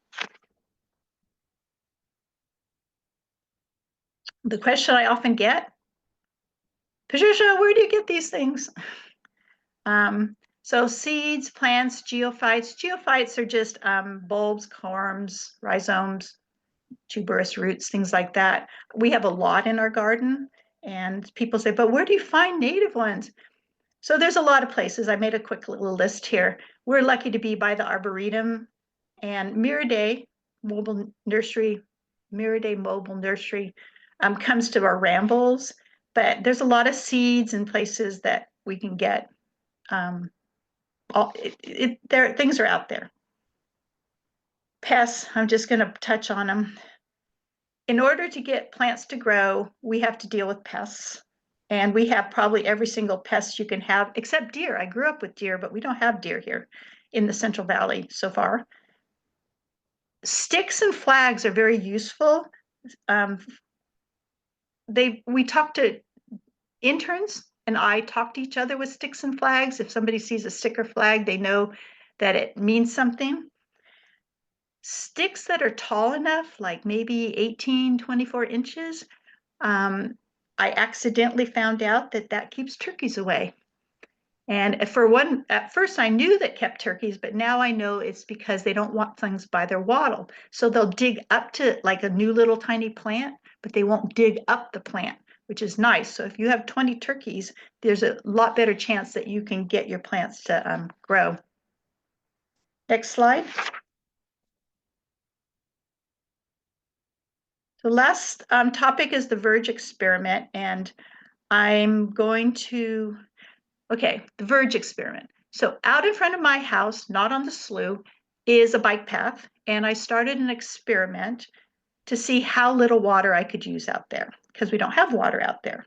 The question I often get, Patricia, where do you get these things? So seeds, plants, geophytes. Geophytes are just bulbs, corms, rhizomes, tuberous roots, things like that. We have a lot in our garden, and people say, but where do you find native ones? So there's a lot of places. I made a quick little list here. We're lucky to be by the Arboretum, and Miraday Mobile Nursery comes to our rambles, but there's a lot of seeds and places that we can get. Things are out there. Pests, I'm just going to touch on them. In order to get plants to grow, we have to deal with pests. And we have probably every single pest you can have, except deer. I grew up with deer, but we don't have deer here in the Central Valley so far. Sticks and flags are very useful. We talk to interns, and I talk to each other with sticks and flags. If somebody sees a stick or flag, they know that it means something. Sticks that are tall enough, like maybe 18, 24 inches, I accidentally found out that keeps turkeys away. And at first I knew that kept turkeys, but now I know it's because they don't want things by their wattle. So they'll dig up to like a new little tiny plant, but they won't dig up the plant, which is nice. So if you have 20 turkeys, there's a lot better chance that you can get your plants to grow. Next slide. The last topic is the verge experiment, and I'm going to, okay, the verge experiment. So out in front of my house, not on the slough, is a bike path, and I started an experiment to see how little water I could use out there, because we don't have water out there.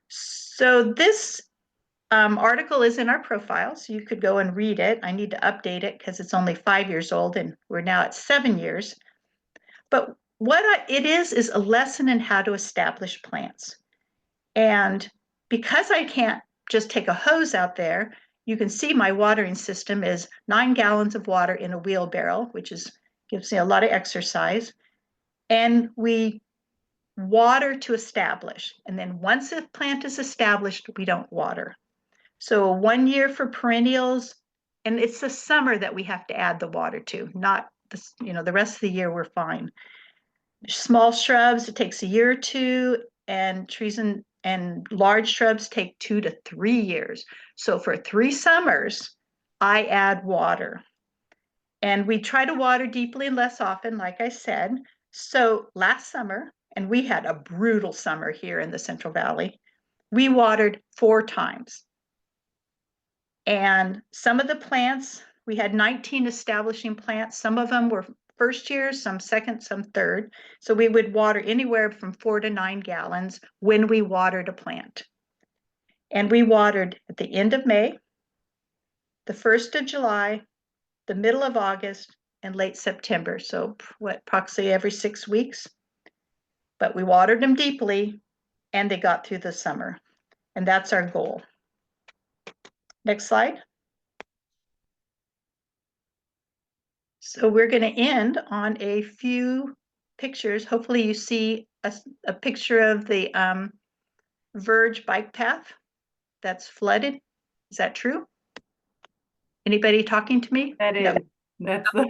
So this article is in our profile, so you could go and read it. I need to update it because it's only 5 years old, and we're now at 7 years. But what it is a lesson in how to establish plants. And because I can't just take a hose out there, you can see my watering system is 9 gallons of water in a wheelbarrow, which gives me a lot of exercise. And we water to establish. And then once a plant is established, we don't water. So 1 year for perennials, and it's the summer that we have to add the water to, not this, the rest of the year we're fine. Small shrubs, it takes a year or two, and trees and large shrubs take 2 to 3 years. So for 3 summers, I add water. And we try to water deeply and less often, like I said. So last summer, and we had a brutal summer here in the Central Valley, we watered 4 times. And some of the plants, we had 19 establishing plants. Some of them were first year, some second, some third. So we would water anywhere from 4 to 9 gallons when we watered a plant. And we watered at the end of May, the 1st of July, the middle of August, and late September. So approximately every 6 weeks. But we watered them deeply and they got through the summer. And that's our goal. Next slide. So we're going to end on a few pictures. Hopefully you see a picture of the Verge bike path that's flooded. Is that true? Anybody talking to me? That No. is, that's the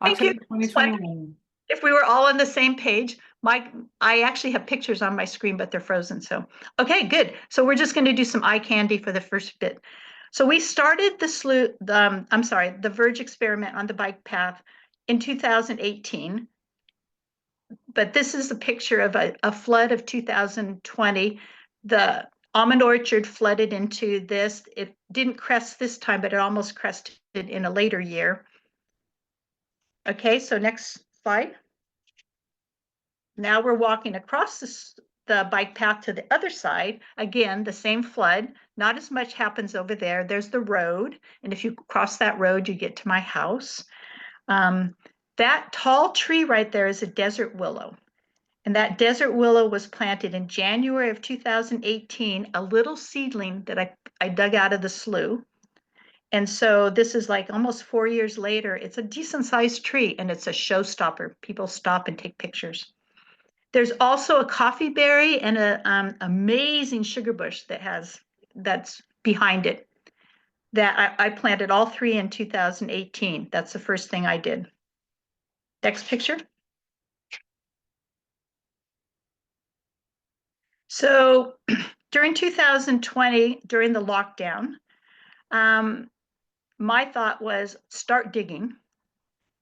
Thank you. October 2021. If we were all on the same page, I actually have pictures on my screen, but they're frozen. So, okay, good. So we're just going to do some eye candy for the first bit. So we started the Verge experiment on the bike path in 2018. But this is a picture of a flood of 2020. The almond orchard flooded into this. It didn't crest this time, but it almost crested in a later year. Okay, so next slide. Now we're walking across the bike path to the other side. Again, the same flood. Not as much happens over there. There's the road. And if you cross that road, you get to my house. That tall tree right there is a desert willow. And that desert willow was planted in January of 2018, a little seedling that I dug out of the slough. And so this is like almost 4 years later. It's a decent sized tree and it's a showstopper. People stop and take pictures. There's also a coffee berry and an amazing sugar bush that's behind it that I planted all 3 in 2018. That's the first thing I did. Next picture. So during 2020, during the lockdown, my thought was start digging.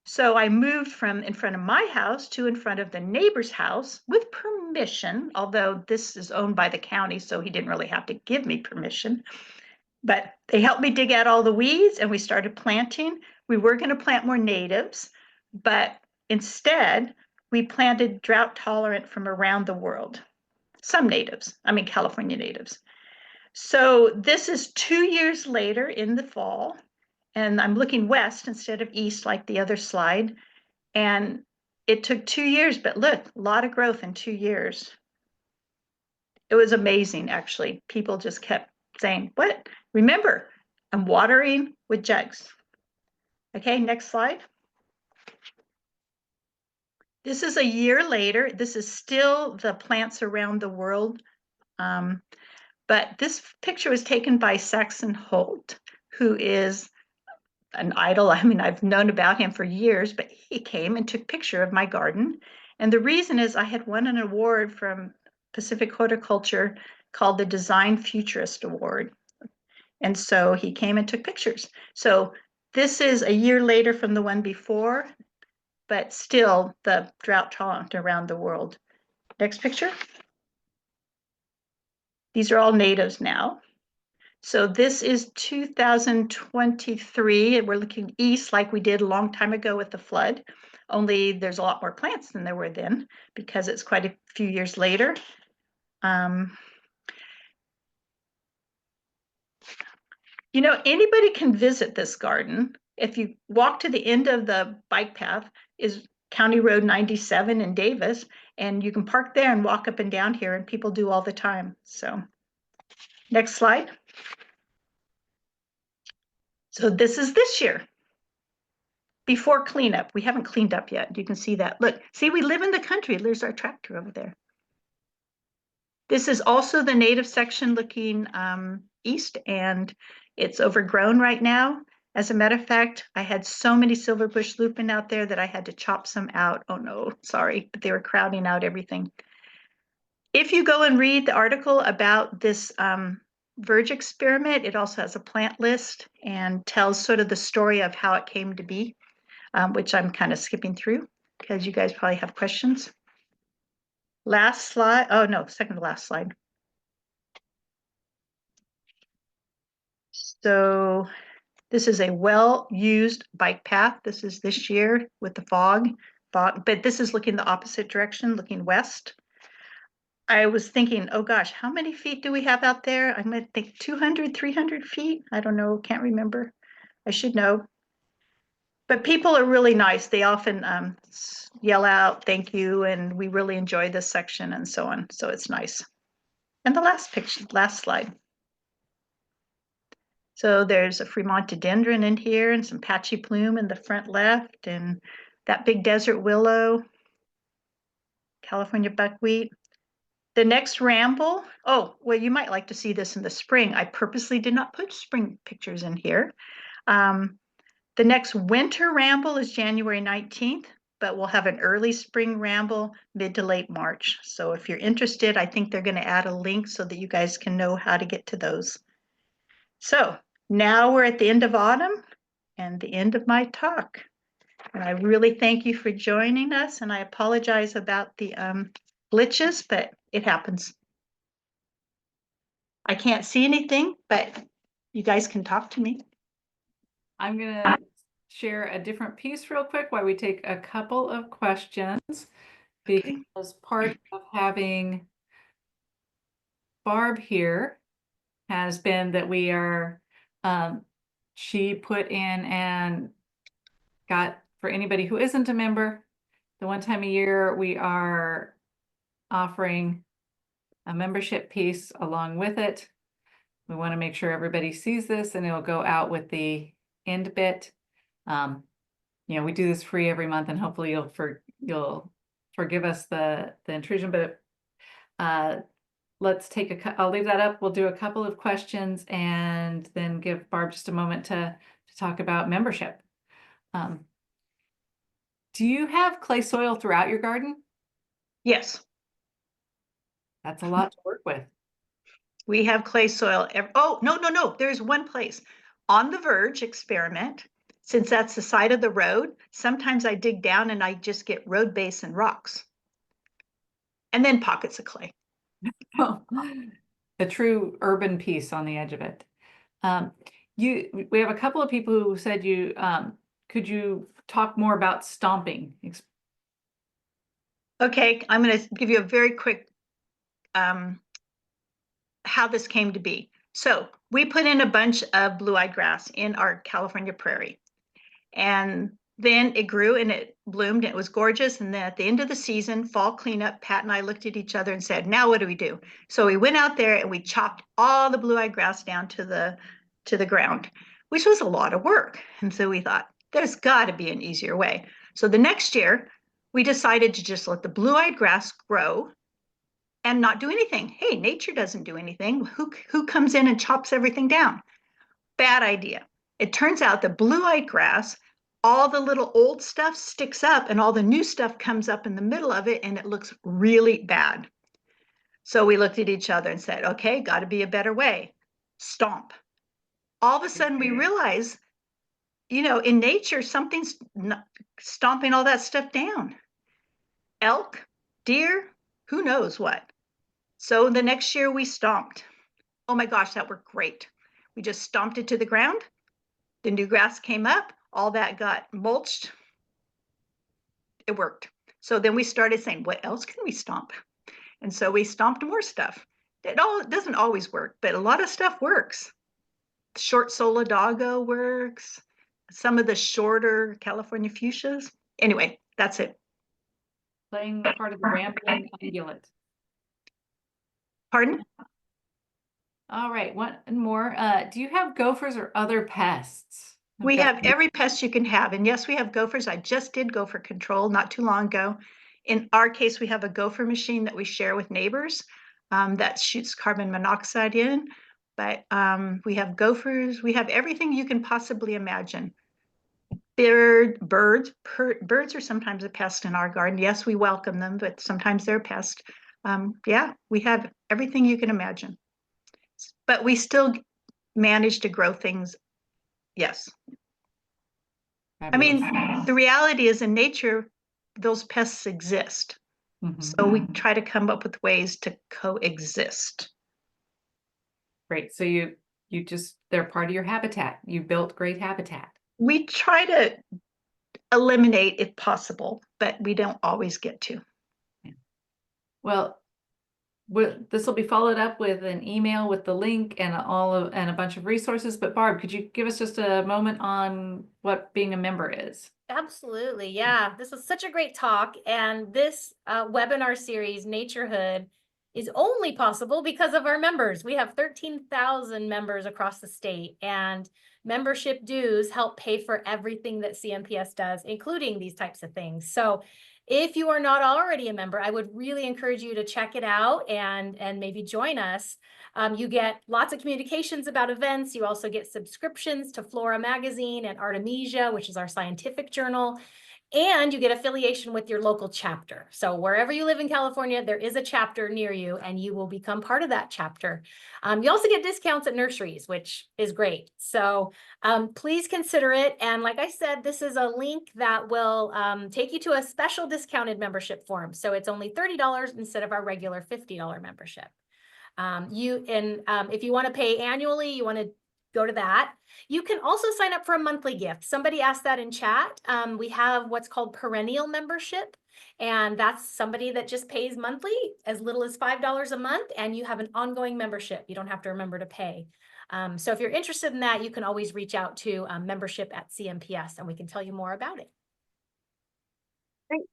So I moved from in front of my house to in front of the neighbor's house with permission, although this is owned by the county, so he didn't really have to give me permission. But they helped me dig out all the weeds and we started planting. We were going to plant more natives, but instead we planted drought tolerant from around the world. Some natives, California natives. So this is 2 years later in the fall, and I'm looking west instead of east like the other slide. And it took 2 years, but look, a lot of growth in 2 years. It was amazing, actually. People just kept saying, what? Remember, I'm watering with jugs. Okay, next slide. This is a year later. This is still the plants around the world. But this picture was taken by Saxon Holt, who is an idol. I've known about him for years, but he came and took a picture of my garden. And the reason is I had won an award from Pacific Horticulture called the Design Futurist Award. And so he came and took pictures. So this is a year later from the one before, but still the drought tolerant around the world. Next picture. These are all natives now. So this is 2023, and we're looking east like we did a long time ago with the flood, only there's a lot more plants than there were then because it's quite a few years later. Anybody can visit this garden. If you walk to the end of the bike path is County Road 97 in Davis, and you can park there and walk up and down here, and people do all the time. So next slide. So this is this year. before cleanup. We haven't cleaned up yet. You can see that. Look, see, we live in the country. There's our tractor over there. This is also the native section looking east, and it's overgrown right now. As a matter of fact, I had so many silverbush lupin out there that I had to chop some out. Oh no, sorry, but they were crowding out everything. If you go and read the article about this verge experiment, it also has a plant list and tells sort of the story of how it came to be, which I'm kind of skipping through because you guys probably have questions. Last slide. Oh no, second to last slide. So this is a well-used bike path. This is this year with the fog, but this is looking the opposite direction, looking west. I was thinking, oh gosh, how many feet do we have out there? I'm going to think 200, 300 feet. I don't know, can't remember. I should know. But people are really nice. They often yell out, thank you, and we really enjoy this section and so on. So it's nice. And the last picture, last slide. So there's a Fremontodendron in here and some patchy plume in the front left and that big desert willow, California buckwheat. The next ramble, oh, well, you might like to see this in the spring. I purposely did not put spring pictures in here. The next winter ramble is January 19th, but we'll have an early spring ramble mid to late March. So if you're interested, I think they're going to add a link so that you guys can know how to get to those. So now we're at the end of autumn and the end of my talk. And I really thank you for joining us. And I apologize about the glitches, but it happens. I can't see anything, but you guys can talk to me. I'm gonna share a different piece real quick while we take a couple of questions, because part of having Barb here has been that we are, she put in and got, for anybody who isn't a member, the one time a year we are offering a membership piece along with it. We want to make sure everybody sees this, and it'll go out with the end bit. You know, we do this free every month, and hopefully you'll forgive us the intrusion, but let's take I'll leave that up. We'll do a couple of questions and then give Barb just a moment to talk about membership. Do you have clay soil throughout your garden? Yes. That's a lot to work with. We have clay soil. Oh, no. There's one place on the verge experiment. Since that's the side of the road, sometimes I dig down and I just get road base and rocks. And then pockets of clay. A true urban piece on the edge of it. We have a couple of people who said could you talk more about stomping? Okay, I'm going to give you a very quick how this came to be. So we put in a bunch of blue-eyed grass in our California prairie. And then it grew and it bloomed and it was gorgeous. And then at the end of the season, fall cleanup, Pat and I looked at each other and said, now what do we do? So we went out there and we chopped all the blue-eyed grass down to the ground, which was a lot of work. And so we thought, there's got to be an easier way. So the next year, we decided to just let the blue-eyed grass grow and not do anything. Hey, nature doesn't do anything. Who comes in and chops everything down? Bad idea. It turns out the blue-eyed grass, all the little old stuff sticks up and all the new stuff comes up in the middle of it and it looks really bad. So we looked at each other and said, okay, got to be a better way. Stomp. All of a sudden we realize, you know, in nature, something's stomping all that stuff down. Elk, deer, who knows what. So the next year we stomped. Oh my gosh, that worked great. We just stomped it to the ground. The new grass came up, all that got mulched. It worked. So then we started saying, what else can we stomp? And so we stomped more stuff. It doesn't always work, but a lot of stuff works. Short Solidago works. Some of the shorter California fuchsias. Anyway, that's it. Playing part of the rambling ungulate. Pardon? All right, one more. Do you have gophers or other pests? We got- have every pest you can have. And yes, we have gophers. I just did gopher control not too long ago. In our case, we have a gopher machine that we share with neighbors that shoots carbon monoxide in. But we have gophers. We have everything you can possibly imagine. Birds are sometimes a pest in our garden. Yes, we welcome them, but sometimes they're a pest. Yeah, we have everything you can imagine. But we still manage to grow things. Yes. I mean, the reality is in nature, those pests exist. Mhm. So we try to come up with ways to coexist. Great. So they're part of your habitat. You built great habitat. We try to eliminate if possible, but we don't always get to. Well, this will be followed up with an email with the link and and a bunch of resources. But Barb, could you give us just a moment on what being a member is? Absolutely. Yeah. This was such a great talk. And this webinar series, Naturehood, is only possible because of our members. We have 13,000 members across the state, and membership dues help pay for everything that CNPS does, including these types of things. So if you are not already a member, I would really encourage you to check it out and maybe join us. You get lots of communications about events. You also get subscriptions to Flora Magazine and Artemisia, which is our scientific journal. And you get affiliation with your local chapter. So wherever you live in California, there is a chapter near you, and you will become part of that chapter. You also get discounts at nurseries, which is great. So please consider it. And like I said, this is a link that will take you to a special discounted membership form. So it's only $30 instead of our regular $50 membership. If you want to pay annually, you want to go to that. You can also sign up for a monthly gift. Somebody asked that in chat. We have what's called perennial membership, and that's somebody that just pays monthly, as little as $5 a month, and you have an ongoing membership. You don't have to remember to pay. So if you're interested in that, you can always reach out to membership at CNPS, and we can tell you more about it. Great.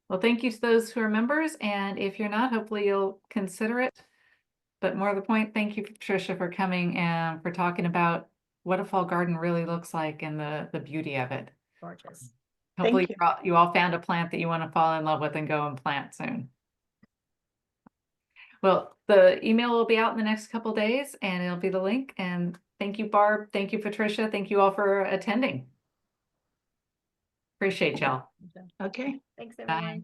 Well, thank you to those who are members, and if you're not, hopefully you'll consider it. But more to the point, thank you, Patricia, for coming and for talking about what a fall garden really looks like and the beauty of it. Gorgeous. Hopefully Thank you all found a plant that you want to fall in love with and go and plant soon. Well, the email will be out in the next couple days, and it'll be the link. And thank you, Barb. Thank you, Patricia. Thank you all for attending. Appreciate y'all. Okay. Thanks, everyone. Bye.